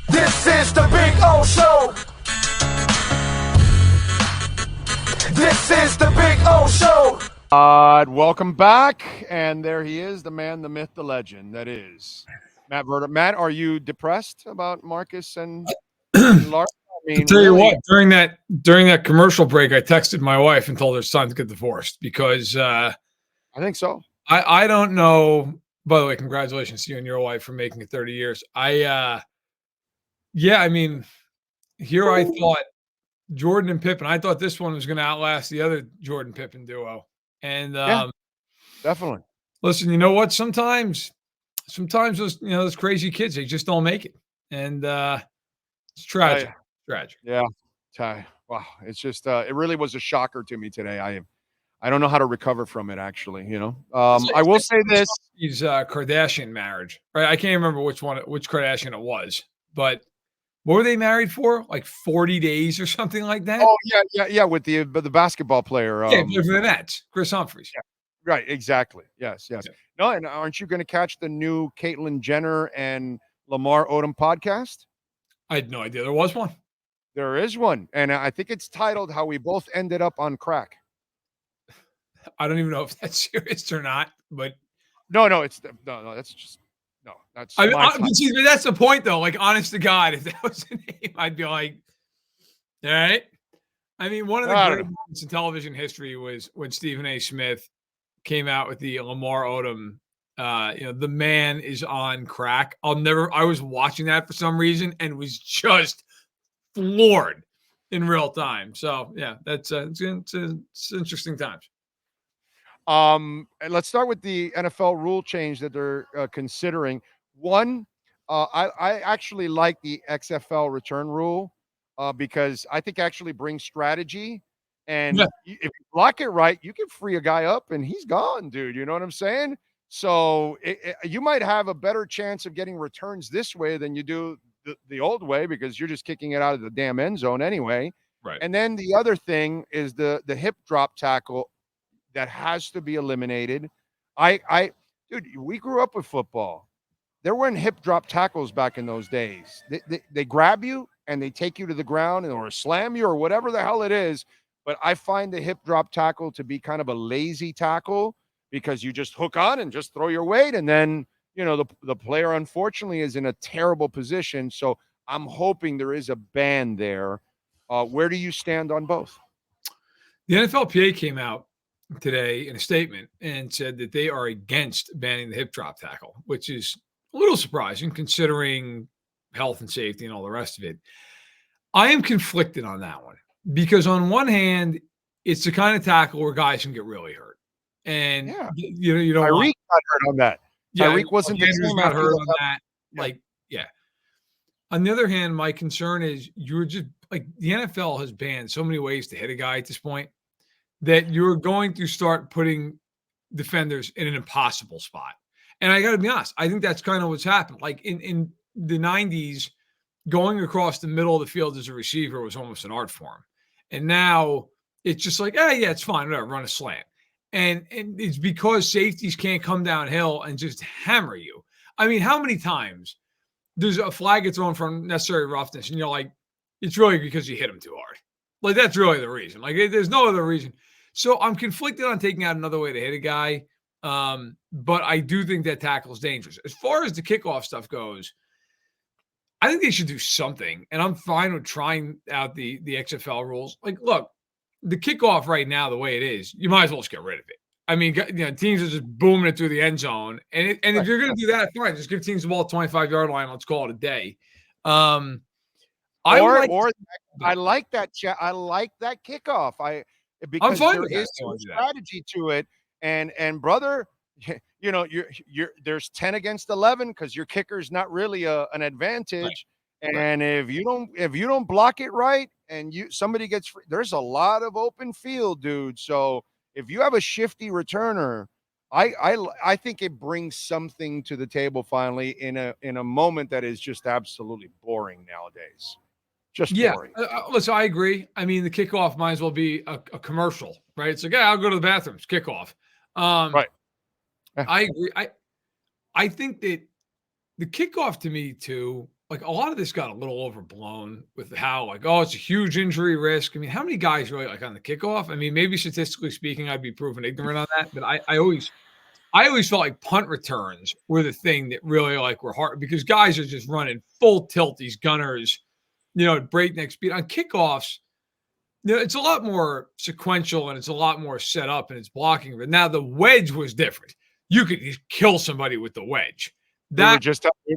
This is the Big O Show. This is the Big O Show. Welcome back, and there he is, the man, the myth, the legend. That is Matt Verderame. Matt, are you depressed about Marcus and Larson? I mean, I'll tell you really, what, during that commercial break, I texted my wife and told her it's time to get divorced because I think so. I don't know. By the way, congratulations to you and your wife for making it 30 years. I mean, here I thought Jordan and Pippen. I thought this one was going to outlast the other Jordan Pippen duo. And Yeah, definitely. listen, you know what? Sometimes those crazy kids, they just don't make it, and it's tragic. Tragic. Yeah. Wow. It's just it really was a shocker to me today. I don't know how to recover from it, actually. I will say this. His Kardashian marriage, right? I can't remember which Kardashian it was, but what were they married for? Like 40 days or something like that? Oh, yeah, with the basketball player. Yeah, for the Nets, Chris Humphries. Yeah, right, exactly. Yes. Yeah. No, and aren't you going to catch the new Caitlyn Jenner and Lamar Odom podcast? I had no idea there was one. There is one, and I think it's titled "How We Both Ended Up on Crack." I don't even know if that's serious or not, but no, that's just no. That's that's the point, though. Like, honest to God, if that was the name, I'd be like, all right. I mean, one of the great moments in television history was when Stephen A. Smith came out with the Lamar Odom. The man is on crack. I was watching that for some reason and was just floored in real time. So yeah, that's it's interesting times. And let's start with the NFL rule change that they're considering. One, I actually like the XFL return rule because I think actually brings strategy. And if you block it right, you can free a guy up and he's gone, dude. You know what I'm saying? So you might have a better chance of getting returns this way than you do the old way because you're just kicking it out of the damn end zone anyway. Right. And then the other thing is the hip drop tackle that has to be eliminated. Dude, we grew up with football. There weren't hip drop tackles back in those days. They grab you and they take you to the ground or slam you or whatever the hell it is. But I find the hip drop tackle to be kind of a lazy tackle because you just hook on and just throw your weight. And then, the player, unfortunately, is in a terrible position. So I'm hoping there is a ban there. Where do you stand on both? The NFLPA came out today in a statement and said that they are against banning the hip drop tackle, which is a little surprising considering health and safety and all the rest of it. I am conflicted on that one because on one hand, it's the kind of tackle where guys can get really hurt. And you know, Tyreek got hurt on that. Yeah, Tyreek wasn't the same got hurt on that. Yeah. On the other hand, my concern is you're just like the NFL has banned so many ways to hit a guy at this point that you're going to start putting defenders in an impossible spot. And I got to be honest, I think that's kind of what's happened. Like in the 90s, going across the middle of the field as a receiver was almost an art form. And now it's just like, it's fine, whatever, run a slant. And it's because safeties can't come downhill and just hammer you. I mean, how many times there's a flag gets thrown for unnecessary roughness and you're like, it's really because you hit him too hard. Like, that's really the reason. Like, there's no other reason. So I'm conflicted on taking out another way to hit a guy. But I do think that tackle is dangerous. As far as the kickoff stuff goes, I think they should do something. And I'm fine with trying out the XFL rules. Like, look, the kickoff right now, the way it is, you might as well just get rid of it. I mean, teams are just booming it through the end zone. And if you're going to do that, fine, just give teams the ball 25-yard line. Let's call it a day. I like that. I like that kickoff. Because there is some strategy to it. And brother, you're there's 10 against 11 because your kicker's not really an advantage. Right. And if you don't block it right and somebody gets free, there's a lot of open field, dude. So if you have a shifty returner, I think it brings something to the table finally in a moment that is just absolutely boring nowadays. Just boring. Listen, I agree. I mean, the kickoff might as well be a commercial, right? It's like, I'll go to the bathrooms, kickoff. Right. I agree. I think that the kickoff to me too, like a lot of this got a little overblown with how like, oh, it's a huge injury risk. I mean, how many guys really like on the kickoff? I mean, maybe statistically speaking, I'd be proven ignorant on that, but I always felt like punt returns were the thing that really like were hard because guys are just running full tilt, these gunners, at breakneck speed. On kickoffs, it's a lot more sequential and it's a lot more set up and it's blocking. But now the wedge was different. You could just kill somebody with the wedge. We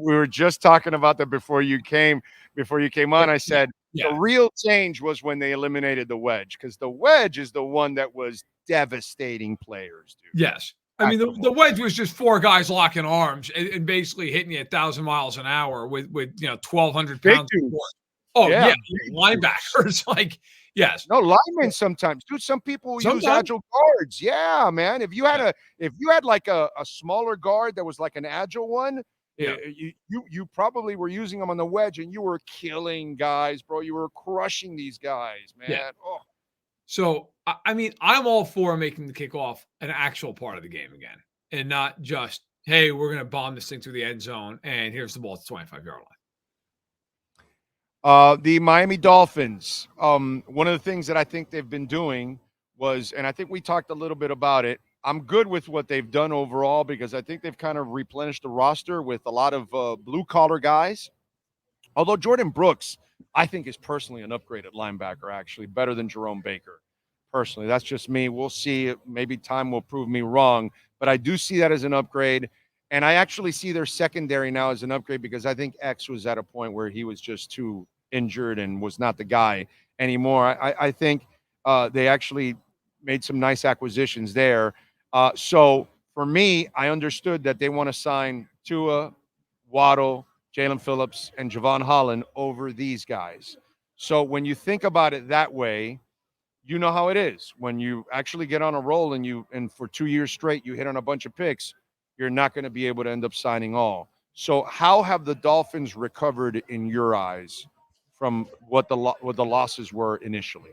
were just talking about that before you came on. I said the real change was when they eliminated the wedge, because the wedge is the one that was devastating players, dude. Yes. I mean, the wedge was just four guys locking arms and basically hitting you 1,000 miles an hour with 1,200 pounds. Oh, yeah. Linebackers. Like, yes. No, linemen sometimes. Dude, some people use agile guards. Yeah, man. If you had like a smaller guard that was like an agile one, you probably were using them on the wedge and you were killing guys, bro. You were crushing these guys, man. Yeah. Oh. So, I mean, I'm all for making the kickoff an actual part of the game again and not just, hey, we're going to bomb this thing through the end zone and here's the ball at the 25-yard line. The Miami Dolphins, one of the things that I think they've been doing was, and I think we talked a little bit about it, I'm good with what they've done overall because I think they've kind of replenished the roster with a lot of blue-collar guys. Although Jordan Brooks, I think, is personally an upgrade at linebacker, actually, better than Jerome Baker. Personally, that's just me. We'll see. Maybe time will prove me wrong, but I do see that as an upgrade. And I actually see their secondary now as an upgrade because I think X was at a point where he was just too injured and was not the guy anymore. I think they actually made some nice acquisitions there. So for me, I understood that they want to sign Tua, Waddle, Jalen Phillips, and Javon Holland over these guys. So when you think about it that way, you know how it is. When you actually get on a roll and for 2 years straight you hit on a bunch of picks, you're not going to be able to end up signing all. So how have the Dolphins recovered in your eyes from what the losses were initially?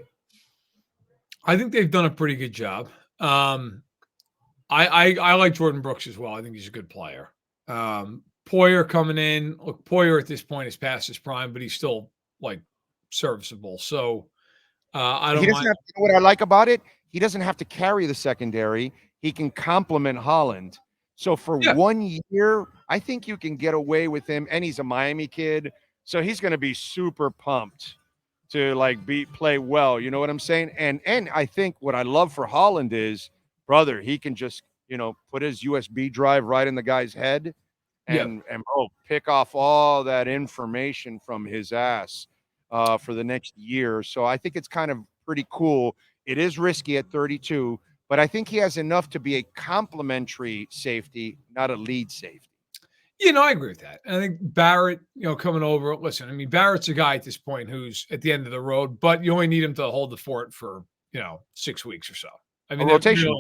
I think they've done a pretty good job. I like Jordan Brooks as well. I think he's a good player. Poyer coming in. Look, Poyer at this point is past his prime, but he's still like serviceable. So I don't mind. What I like about it, he doesn't have to carry the secondary. He can complement Holland. So for 1 year, I think you can get away with him. And he's a Miami kid, so he's going to be super pumped to like play well. You know what I'm saying? And I think what I love for Holland is, brother, he can just put his USB drive right in the guy's head and pick off all that information from his ass for the next year. So I think it's kind of pretty cool. It is risky at 32, but I think he has enough to be a complementary safety, not a lead safety. I agree with that. I think Barrett, coming over. Listen, I mean, Barrett's a guy at this point who's at the end of the road, but you only need him to hold the fort for 6 weeks or so. I mean, rotation.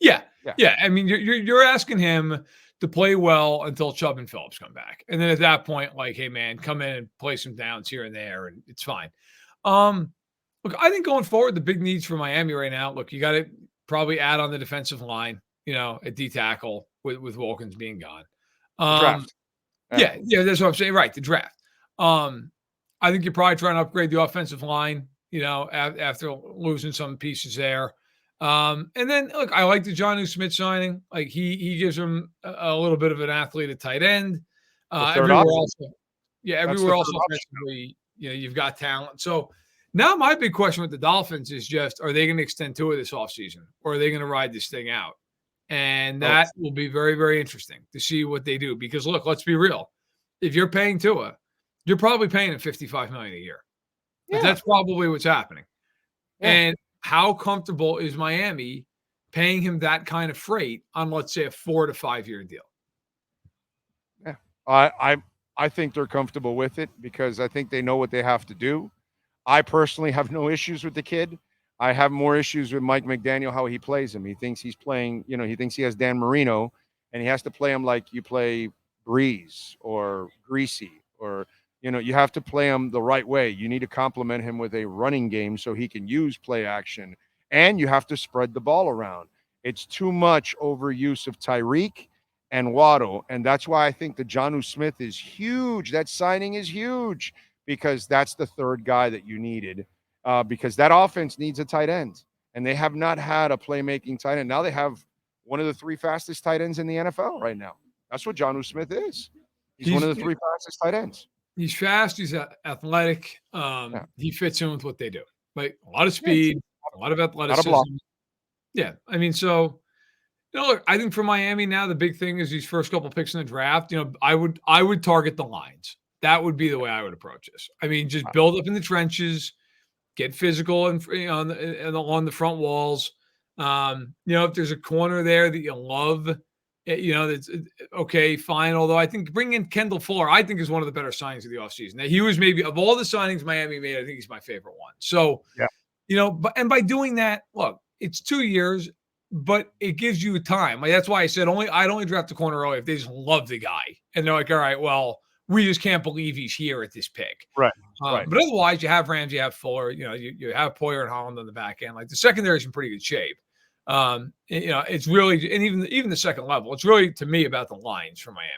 Yeah. I mean, you're asking him to play well until Chubb and Phillips come back, and then at that point, like, hey man, come in and play some downs here and there, and it's fine. Look, I think going forward, the big needs for Miami right now. Look, you got to probably add on the defensive line, at D tackle with Wilkins being gone. Draft. Yeah, that's what I'm saying. Right, the draft. I think you're probably trying to upgrade the offensive line, after losing some pieces there. And then look, I like the Jonnu Smith signing. Like he gives him a little bit of an athlete at tight end. Everywhere else offensively, you've got talent. So now my big question with the Dolphins is just, are they going to extend Tua this offseason, or are they going to ride this thing out? And that will be very, very interesting to see what they do. Because look, let's be real. If you're paying Tua, you're probably paying him $55 million a year. Yeah. That's probably what's happening. Yeah. And how comfortable is Miami paying him that kind of freight on, let's say, a 4 to 5 year deal? Yeah, I think they're comfortable with it because I think they know what they have to do. I personally have no issues with the kid. I have more issues with Mike McDaniel, how he plays him. He thinks he's playing, he thinks he has Dan Marino, and he has to play him like you play Breeze or Greasy, or, you have to play him the right way. You need to complement him with a running game so he can use play action, and you have to spread the ball around. It's too much overuse of Tyreek, and Waddle. And that's why I think the Jonnu Smith is huge. That signing is huge because that's the third guy that you needed, because that offense needs a tight end. And they have not had a playmaking tight end. Now they have one of the 3 fastest tight ends in the NFL right now. That's what Jonnu Smith is. He's one of the 3 fastest tight ends. He's fast. He's athletic. He fits in with what they do. Like a lot of speed, a lot of athleticism. Yeah. I mean, so, look, I think for Miami now, the big thing is these first couple picks in the draft. I would target the lines. That would be the way I would approach this. I mean, just build up in the trenches, get physical and on the front walls. If there's a corner there that you love, that's okay, fine. Although I think bringing in Kendall Fuller, I think is one of the better signings of the offseason. Now, he was maybe of all the signings Miami made, I think he's my favorite one. So, but by doing that, look, it's 2 years, but it gives you time. Like, that's why I said I'd only draft the corner early if they just love the guy and they're like, all right, well, we just can't believe he's here at this pick. Right. But otherwise, you have Ramsey, you have Fuller, you have Poyer and Holland on the back end. Like, the secondary is in pretty good shape. It's really, and even the second level, it's really, to me, about the lines for Miami.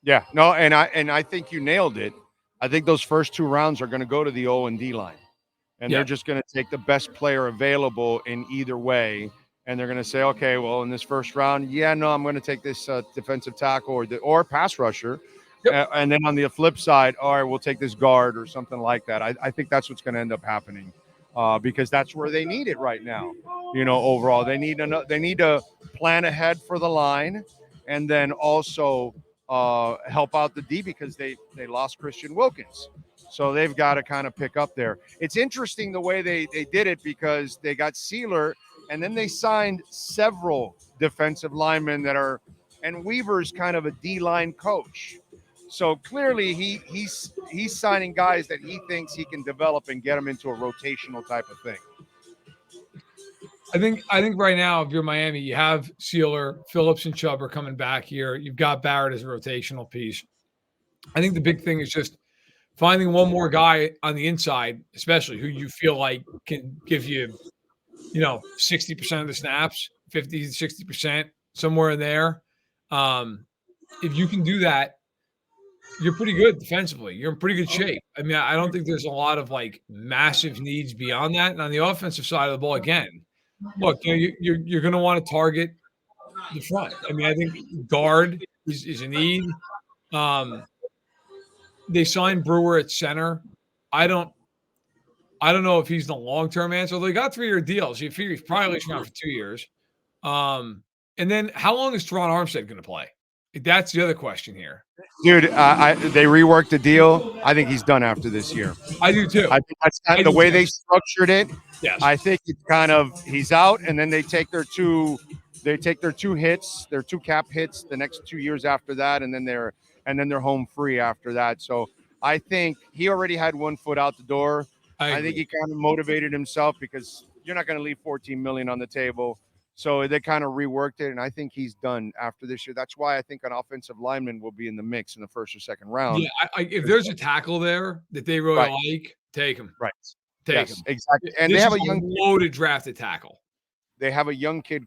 Yeah, no, and I think you nailed it. I think those first 2 rounds are going to go to the O and D line, and they're just going to take the best player available in either way, and they're going to say, okay, well, in this first round, I'm going to take this defensive tackle or pass rusher, and then on the flip side, all right, we'll take this guard or something like that. I think that's what's going to end up happening. Because that's where they need it right now. Overall, they need to plan ahead for the line, and then also help out the D because they lost Christian Wilkins, so they've got to kind of pick up there. It's interesting the way they did it because they got Sealer, and then they signed several defensive linemen and Weaver's kind of a D-line coach. So clearly he's signing guys that he thinks he can develop and get them into a rotational type of thing. I think right now, if you're Miami, you have Sealer, Phillips, and Chubb are coming back here. You've got Barrett as a rotational piece. I think the big thing is just finding one more guy on the inside, especially who you feel like can give you, 60% of the snaps, 50 to 60%, somewhere in there. If you can do that, you're pretty good defensively. You're in pretty good shape. I mean, I don't think there's a lot of massive needs beyond that. And on the offensive side of the ball, again, look, you're going to want to target the front. I mean, I think guard is a need. They signed Brewer at center. I don't know if he's the long-term answer. They got 3-year deals. You figure he's probably at least around for 2 years. And then how long is Teron Armstead going to play? That's the other question here. Dude, they reworked the deal. I think he's done after this year. I do too. I think that's kind of the way they structured it. Yes. I think it's kind of he's out, and then they take their two hits, their 2 cap hits the next 2 years after that, and then they're home free after that. So I think he already had 1 foot out the door. I think he kind of motivated himself because you're not going to leave $14 million on the table. So they kind of reworked it, and I think he's done after this year. That's why I think an offensive lineman will be in the mix in the first or second round. Yeah, if there's a tackle there that they really like, take him. Right. Take him. Exactly. And this they have is a young loaded drafted tackle. They have a young kid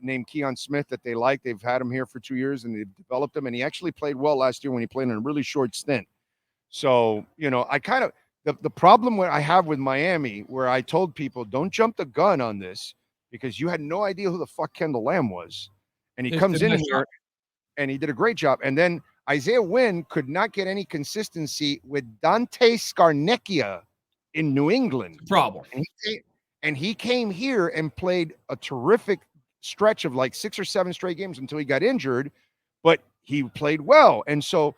named Keon Smith that they like. They've had him here for 2 years, and they've developed him, and he actually played well last year when he played in a really short stint. So, I kind of the problem I have with Miami, where I told people, don't jump the gun on this, because you had no idea who the fuck Kendall Lamb was. And he comes in here and he did a great job. And then Isaiah Wynn could not get any consistency with Dante Scarnecchia in New England. Problem. And he came here and played a terrific stretch of 6 or 7 straight games until he got injured, but he played well. And so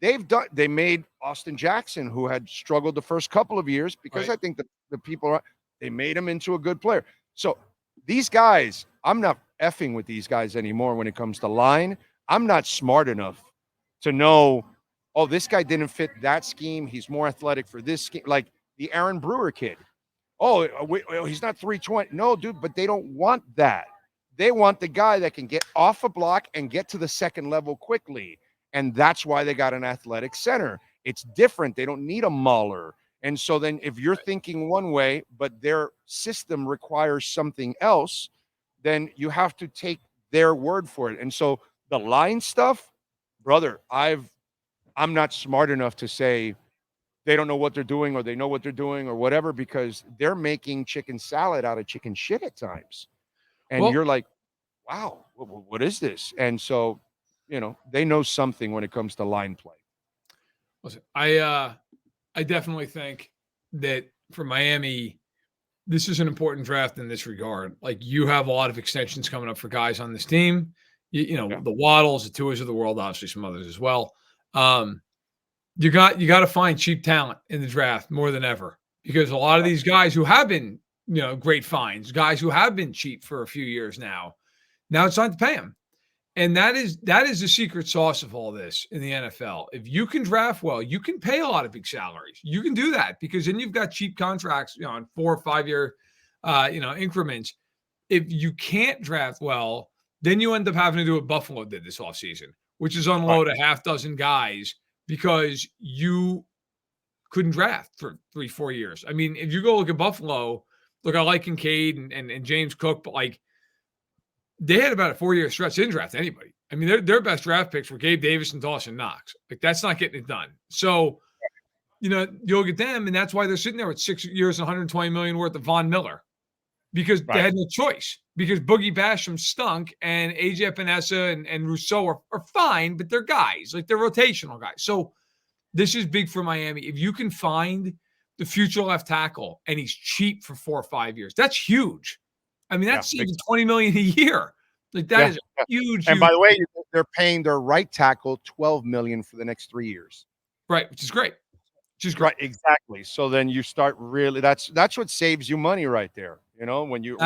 they made Austin Jackson, who had struggled the first couple of years, because I think the people they made him into a good player. So these guys, I'm not effing with these guys anymore when it comes to line. I'm not smart enough to know, this guy didn't fit that scheme. He's more athletic for this scheme. Like the Aaron Brewer kid. He's not 320. No, dude, but they don't want that. They want the guy that can get off a block and get to the second level quickly. And that's why they got an athletic center. It's different. They don't need a mauler. And so then if you're thinking one way, but their system requires something else, then you have to take their word for it. And so the line stuff, brother, I'm not smart enough to say they don't know what they're doing or they know what they're doing or whatever, because they're making chicken salad out of chicken shit at times. And Well, you're like, wow, what is this? And so, they know something when it comes to line play. listen, I definitely think that for Miami, this is an important draft in this regard. Like, you have a lot of extensions coming up for guys on this team. Yeah. The Waddles, the Tuas of the world, obviously some others as well. You got to find cheap talent in the draft more than ever, because a lot of these guys who have been, great finds, guys who have been cheap for a few years now it's time to pay them. And that is the secret sauce of all this in the NFL. If you can draft well, you can pay a lot of big salaries. You can do that because then you've got cheap contracts, on 4 or 5 year, increments. If you can't draft well, then you end up having to do what Buffalo did this offseason, which is unload a half dozen guys because you couldn't draft for 3-4 years. I mean, if you go look at Buffalo, look, I like Kincaid and James Cook, but like, they had about a 4-year stretch. They didn't draft anybody. I mean, their best draft picks were Gabe Davis and Dawson Knox. Like, that's not getting it done. So, you'll get them, and that's why they're sitting there with 6 years, $120 million worth of Von Miller, because they had no choice. Because Boogie Basham stunk, and AJ Epinesa and Rousseau are fine, but they're guys, like, they're rotational guys. So this is big for Miami. If you can find the future left tackle and he's cheap for 4 or 5 years, that's huge. I mean, that's even $20 million a year. Like, that is huge. And by the way, they're paying their right tackle $12 million for the next 3 years. Right, which is great. Right, exactly. So then you start really. That's what saves you money right there. When you're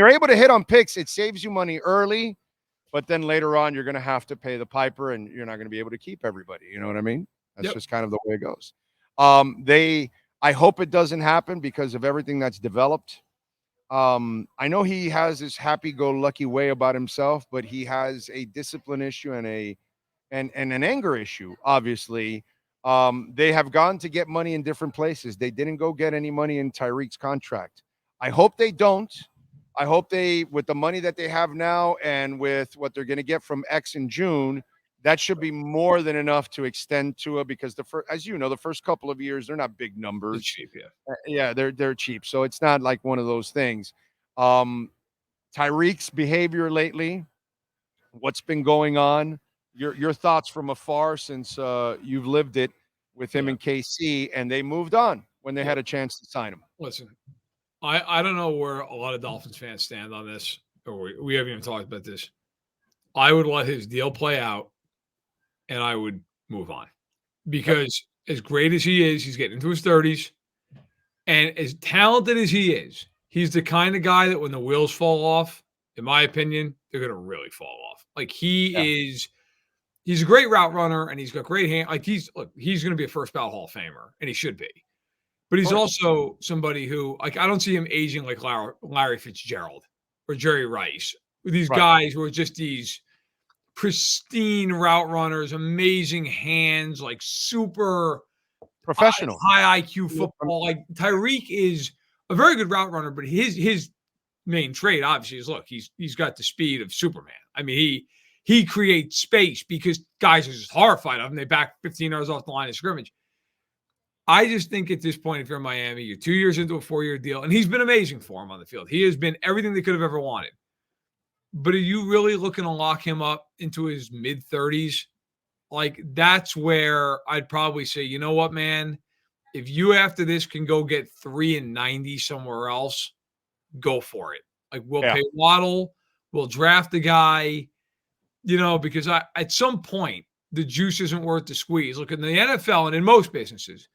able to hit on picks, it saves you money early, but then later on you're going to have to pay the piper, and you're not going to be able to keep everybody. You know what I mean? That's just kind of the way it goes. I hope it doesn't happen because of everything that's developed. I know he has this happy-go-lucky way about himself, but he has a discipline issue and an anger issue. Obviously, they have gone to get money in different places. They didn't go get any money in Tyreek's contract. I hope they don't. I hope they, with the money that they have now and with what they're going to get from X in June, that should be more than enough to extend Tua, because as you know, the first couple of years, they're not big numbers. They're cheap, they're cheap. So it's not like one of those things. Tyreek's behavior lately, what's been going on, your thoughts from afar, since you've lived it with him and KC, and they moved on when they had a chance to sign him. Listen, I don't know where a lot of Dolphins fans stand on this, or we haven't even talked about this. I would let his deal play out, and I would move on, because as great as he is, he's getting into his 30s, and as talented as he is, he's the kind of guy that when the wheels fall off, in my opinion, they're going to really fall off. Like, he's a great route runner, and he's got great hand. Like, he's going to be a first ballot Hall of Famer, and he should be. But he's also somebody who, like, I don't see him aging like Larry Fitzgerald or Jerry Rice. These guys who are just these pristine route runners, amazing hands, like super professional, high IQ football. Like, Tyreek is a very good route runner, but his main trait, obviously, is, look, he's got the speed of Superman. I mean, he creates space because guys are just horrified of him. They back 15 yards off the line of scrimmage. I just think at this point, if you're in Miami, you're 2 years into a 4-year deal, and he's been amazing for him on the field. He has been everything they could have ever wanted. But are you really looking to lock him up into his mid-30s? Like, that's where I'd probably say, you know what, man? If you after this can go get 3-90 somewhere else, go for it. Like, we'll pay Waddle, we'll draft the guy, because at some point, the juice isn't worth the squeeze. Look, in the NFL and in most businesses,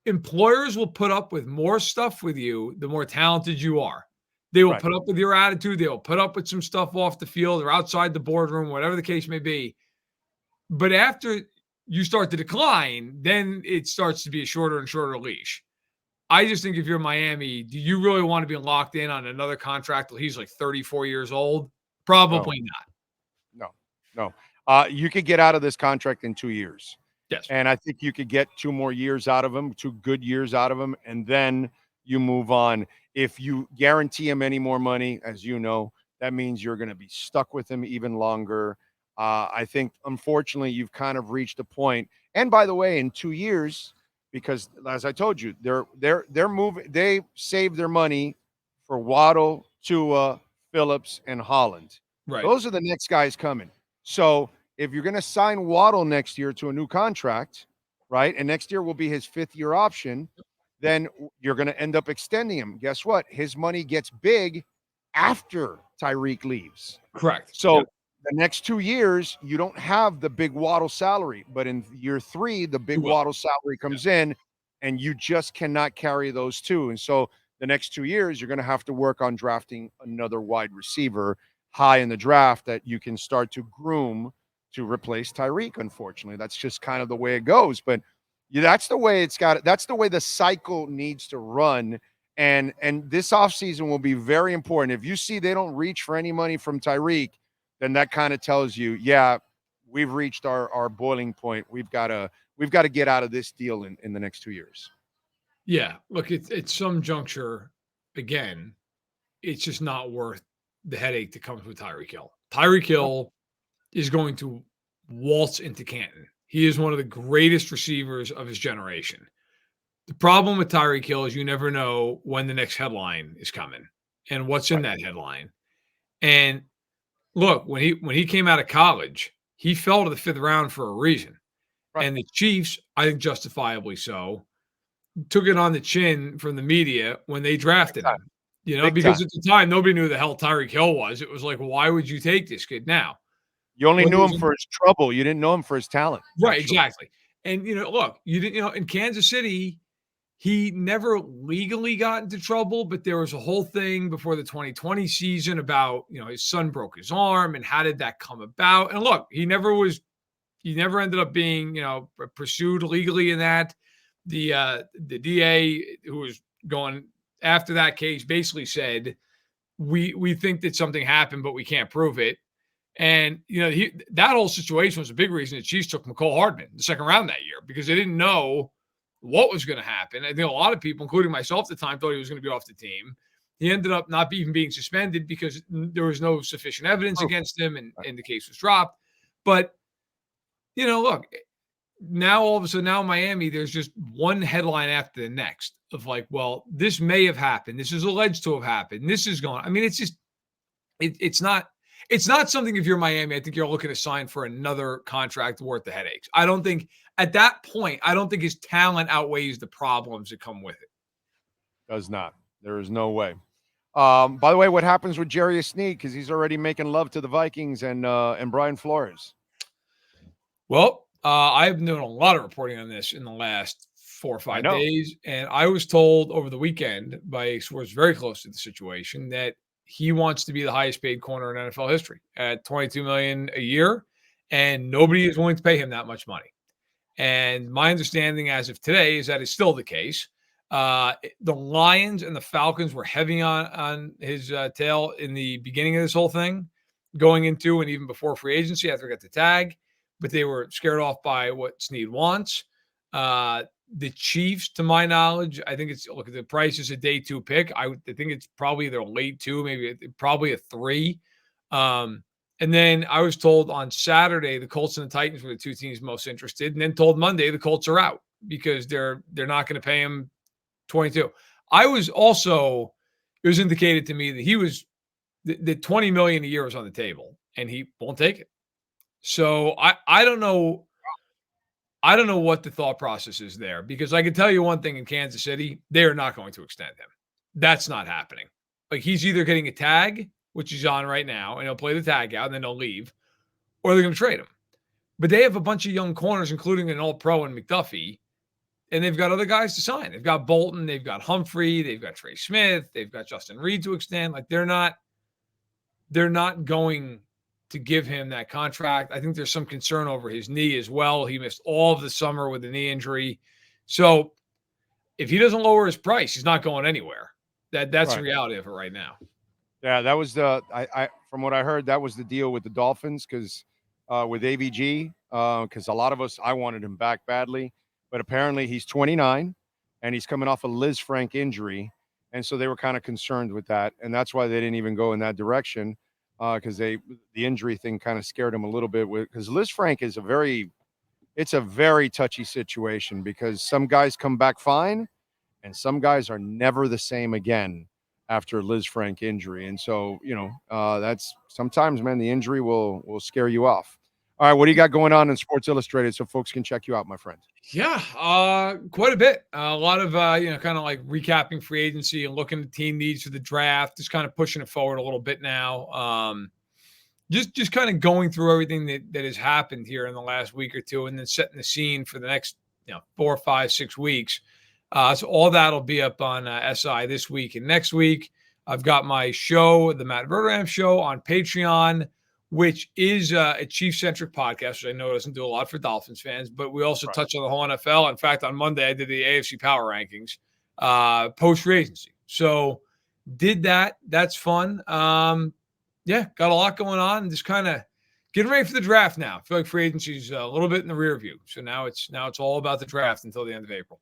employers will put up with more stuff with you the more talented you are. They will put up with your attitude. They will put up with some stuff off the field or outside the boardroom, whatever the case may be. But after you start to decline, then it starts to be a shorter and shorter leash. I just think if you're Miami, do you really want to be locked in on another contract till he's like 34 years old? Probably not. No. You could get out of this contract in 2 years. Yes. And I think you could get 2 more years out of him, 2 good years out of him, and then you move on. If you guarantee him any more money, as you know, that means you're going to be stuck with him even longer. I think, unfortunately, you've kind of reached a point. And by the way, in 2 years, because as I told you, they're moving. They saved their money for Waddle, Tua, Phillips, and Holland. Right. Those are the next guys coming. So if you're going to sign Waddle next year to a new contract, right, and next year will be his 5th-year option, then you're going to end up extending him. Guess what? His money gets big after Tyreek leaves. Correct. So the next 2 years, you don't have the big Waddle salary, but in year 3, the big Waddle salary comes in, and you just cannot carry those two. And so the next 2 years, you're going to have to work on drafting another wide receiver high in the draft that you can start to groom to replace Tyreek. Unfortunately, that's just kind of the way it goes. But that's the way it's got. That's the way the cycle needs to run. And this offseason will be very important. If you see they don't reach for any money from Tyreek, then that kind of tells you, yeah, we've reached our boiling point. We've got to get out of this deal in the next 2 years. Yeah, look, it's some juncture, again, it's just not worth the headache that comes with Tyreek Hill. Tyreek Hill is going to waltz into Canton. He is one of the greatest receivers of his generation. The problem with Tyreek Hill is you never know when the next headline is coming and what's in that headline. And look, when he came out of college, he fell to the 5th round for a reason. Right. And the Chiefs, I think justifiably so, took it on the chin from the media when they drafted him. Because at the time, nobody knew who the hell Tyreek Hill was. It was like, why would you take this kid now? You only knew him for his trouble. You didn't know him for his talent. Right, actually. Exactly. And, look, you didn't, in Kansas City, he never legally got into trouble, but there was a whole thing before the 2020 season about, his son broke his arm and how did that come about? And look, he never ended up being, pursued legally in that. The DA who was going after that case basically said, we think that something happened, but we can't prove it. And, that whole situation was a big reason the Chiefs took McCole Hardman in the 2nd round that year, because they didn't know what was going to happen. I think a lot of people, including myself at the time, thought he was going to be off the team. He ended up not even being suspended because there was no sufficient evidence against him, and the case was dropped. But, look, now all of a sudden, now in Miami, there's just one headline after the next of like, well, this may have happened. This is alleged to have happened. This is going. I mean, it's just, it's not something. If you're Miami, I think you're looking to sign for another contract worth the headaches. I don't think at that point, his talent outweighs the problems that come with it. Does not. There is no way. By the way, what happens with Jerry Sneed? Because he's already making love to the Vikings and Brian Flores. Well, I've been doing a lot of reporting on this in the last 4 or 5 days, and I was told over the weekend by a source very close to the situation that he wants to be the highest paid corner in NFL history at $22 million a year, and nobody is willing to pay him that much money. And my understanding as of today is that it's still the case. The Lions and the Falcons were heavy on his tail in the beginning of this whole thing, going into and even before free agency after he got the tag, but they were scared off by what Snead wants. The Chiefs, to my knowledge, I think the price is a day 2 pick. I think it's probably either a late 2, maybe probably a 3. And then I was told on Saturday the Colts and the Titans were the 2 teams most interested, and then told Monday the Colts are out because they're not going to pay him 22. It was indicated to me that he was the $20 million a year was on the table, and he won't take it. So I don't know. I don't know what the thought process is there, because I can tell you one thing in Kansas City, they are not going to extend him. That's not happening. Like, he's either getting a tag, which he's on right now, and he'll play the tag out and then he'll leave, or they're going to trade him. But they have a bunch of young corners, including an all-pro in McDuffie, and they've got other guys to sign. They've got Bolton, they've got Humphrey, they've got Trey Smith, they've got Justin Reed to extend. Like, they're not going to give him that contract. I think there's some concern over his knee as well. He missed all of the summer with a knee injury. So if he doesn't lower his price, he's not going anywhere. That's right. The reality of it right now. Yeah, that was I from what I heard, that was the deal with the Dolphins, because with AVG, because a lot of us, I wanted him back badly, but apparently he's 29 and he's coming off a Liz Frank injury. And so they were kind of concerned with that. And that's why they didn't even go in that direction. because the injury thing kind of scared him a little bit. Because Liz Frank is it's a very touchy situation because some guys come back fine, and some guys are never the same again after Liz Frank injury. And so, that's sometimes, man, the injury will scare you off. All right, what do you got going on in Sports Illustrated so folks can check you out, my friend? Yeah, quite a bit. A lot of kind of like recapping free agency and looking at team needs for the draft, just kind of pushing it forward a little bit now. Just kind of going through everything that has happened here in the last week or two, and then setting the scene for the next 4, 5, 6 weeks. So all that'll be up on SI this week and next week. I've got my show, the Matt Verderame Show, on Patreon, which is a Chiefs-centric podcast, which I know doesn't do a lot for Dolphins fans, but we also touch on the whole NFL. In fact, on Monday, I did the AFC Power Rankings post-free agency. So did that. That's fun. Yeah, got a lot going on, and just kind of getting ready for the draft now. I feel like free agency's a little bit in the rear view. So now it's all about the draft until the end of April.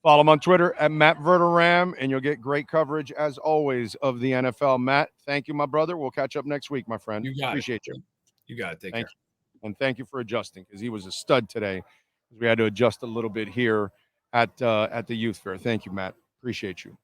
Follow him on Twitter at Matt Verderame, and you'll get great coverage, as always, of the NFL. Matt, thank you, my brother. We'll catch up next week, my friend. You got Appreciate it. you. You got it. Take care. And thank you for adjusting, because he was a stud today. We had to adjust a little bit here at the youth fair. Thank you, Matt. Appreciate you.